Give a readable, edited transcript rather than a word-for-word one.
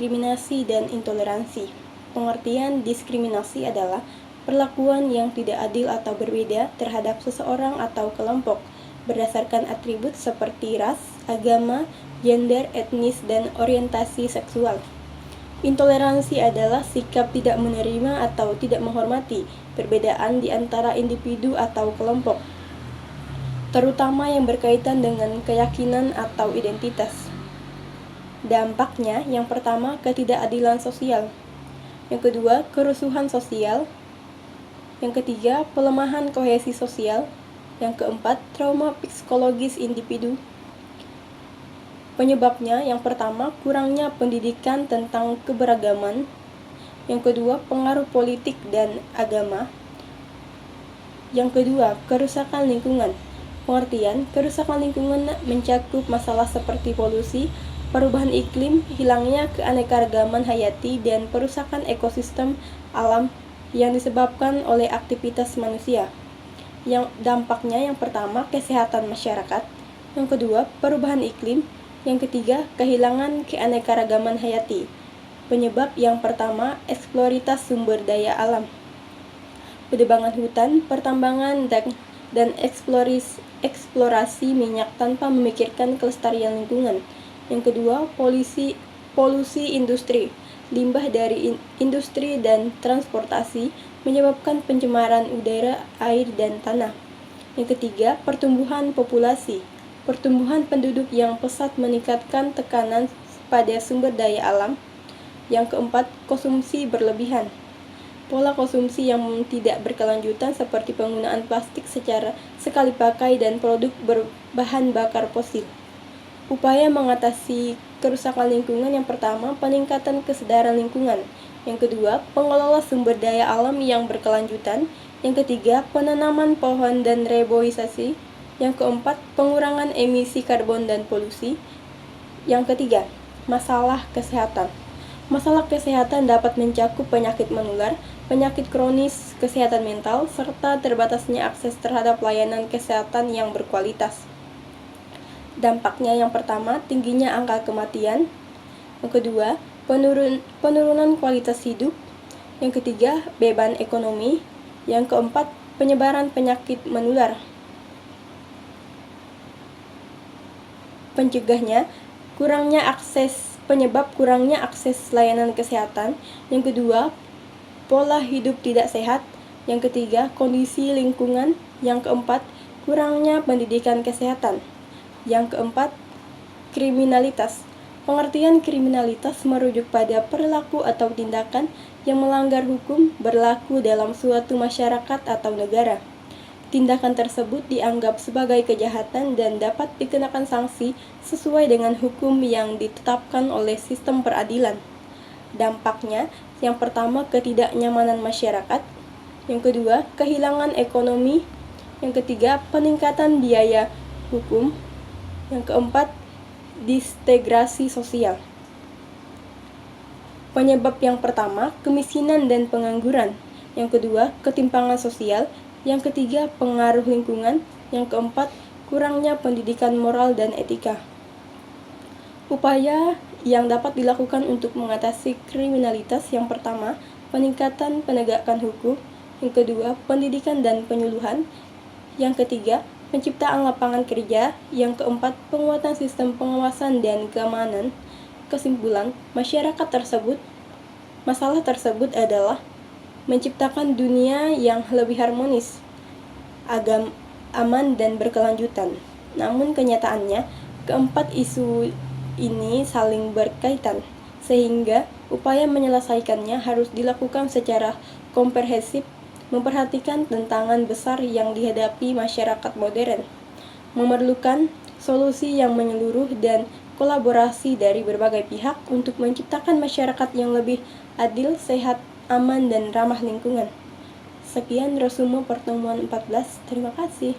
diskriminasi dan intoleransi. Pengertian diskriminasi adalah perlakuan yang tidak adil atau berbeda terhadap seseorang atau kelompok berdasarkan atribut seperti ras, agama, gender, etnis, dan orientasi seksual. Intoleransi adalah sikap tidak menerima atau tidak menghormati perbedaan di antara individu atau kelompok, terutama yang berkaitan dengan keyakinan atau identitas. Dampaknya, yang pertama, ketidakadilan sosial. Yang kedua, kerusuhan sosial. Yang ketiga, pelemahan kohesi sosial. Yang keempat, trauma psikologis individu. Penyebabnya, yang pertama, kurangnya pendidikan tentang keberagaman. Yang kedua, pengaruh politik dan agama. Yang kedua, kerusakan lingkungan. Pengertian, kerusakan lingkungan mencakup masalah seperti polusi, perubahan iklim, hilangnya keanekaragaman hayati, dan perusakan ekosistem alam yang disebabkan oleh aktivitas manusia. Yang dampaknya, yang pertama, kesehatan masyarakat. Yang kedua, perubahan iklim. Yang ketiga, kehilangan keanekaragaman hayati. Penyebab yang pertama, eksploitasi sumber daya alam, penebangan hutan, pertambangan, dan eksplorasi minyak tanpa memikirkan kelestarian lingkungan. Yang kedua, polusi industri. Limbah dari industri dan transportasi menyebabkan pencemaran udara, air, dan tanah. Yang ketiga, pertumbuhan populasi. Pertumbuhan penduduk yang pesat meningkatkan tekanan pada sumber daya alam. Yang keempat, konsumsi berlebihan. Pola konsumsi yang tidak berkelanjutan seperti penggunaan plastik secara sekali pakai dan produk berbahan bakar fosil. Upaya mengatasi kerusakan lingkungan, yang pertama, peningkatan kesadaran lingkungan. Yang kedua, pengelola sumber daya alam yang berkelanjutan. Yang ketiga, penanaman pohon dan reboisasi. Yang keempat, pengurangan emisi karbon dan polusi. Yang ketiga, masalah kesehatan. Masalah kesehatan dapat mencakup penyakit menular, penyakit kronis, kesehatan mental, serta terbatasnya akses terhadap layanan kesehatan yang berkualitas. Dampaknya, yang pertama, tingginya angka kematian. Yang kedua, penurunan kualitas hidup. Yang ketiga, beban ekonomi. Yang keempat, penyebaran penyakit menular. Penyebab kurangnya akses layanan kesehatan. Yang kedua, pola hidup tidak sehat. Yang ketiga, kondisi lingkungan. Yang keempat, kurangnya pendidikan kesehatan. Yang keempat, kriminalitas. Pengertian kriminalitas merujuk pada perilaku atau tindakan yang melanggar hukum berlaku dalam suatu masyarakat atau negara. Tindakan tersebut dianggap sebagai kejahatan dan dapat dikenakan sanksi sesuai dengan hukum yang ditetapkan oleh sistem peradilan. Dampaknya, yang pertama, ketidaknyamanan masyarakat. Yang kedua, kehilangan ekonomi. Yang ketiga, peningkatan biaya hukum. Yang keempat, disintegrasi sosial. Penyebab yang pertama, kemiskinan dan pengangguran. Yang kedua, ketimpangan sosial. Yang ketiga, pengaruh lingkungan. Yang keempat, kurangnya pendidikan moral dan etika. Upaya yang dapat dilakukan untuk mengatasi kriminalitas, yang pertama, peningkatan penegakan hukum. Yang kedua, pendidikan dan penyuluhan. Yang ketiga, penciptaan lapangan kerja. Yang keempat, penguatan sistem pengawasan dan keamanan. Kesimpulan, masalah tersebut adalah menciptakan dunia yang lebih harmonis, aman, dan berkelanjutan. Namun kenyataannya, keempat isu ini saling berkaitan, sehingga upaya menyelesaikannya harus dilakukan secara komprehensif, memperhatikan tantangan besar yang dihadapi masyarakat modern, memerlukan solusi yang menyeluruh dan kolaborasi dari berbagai pihak untuk menciptakan masyarakat yang lebih adil, sehat, aman, dan ramah lingkungan. Sekian resume pertemuan 14. Terima kasih.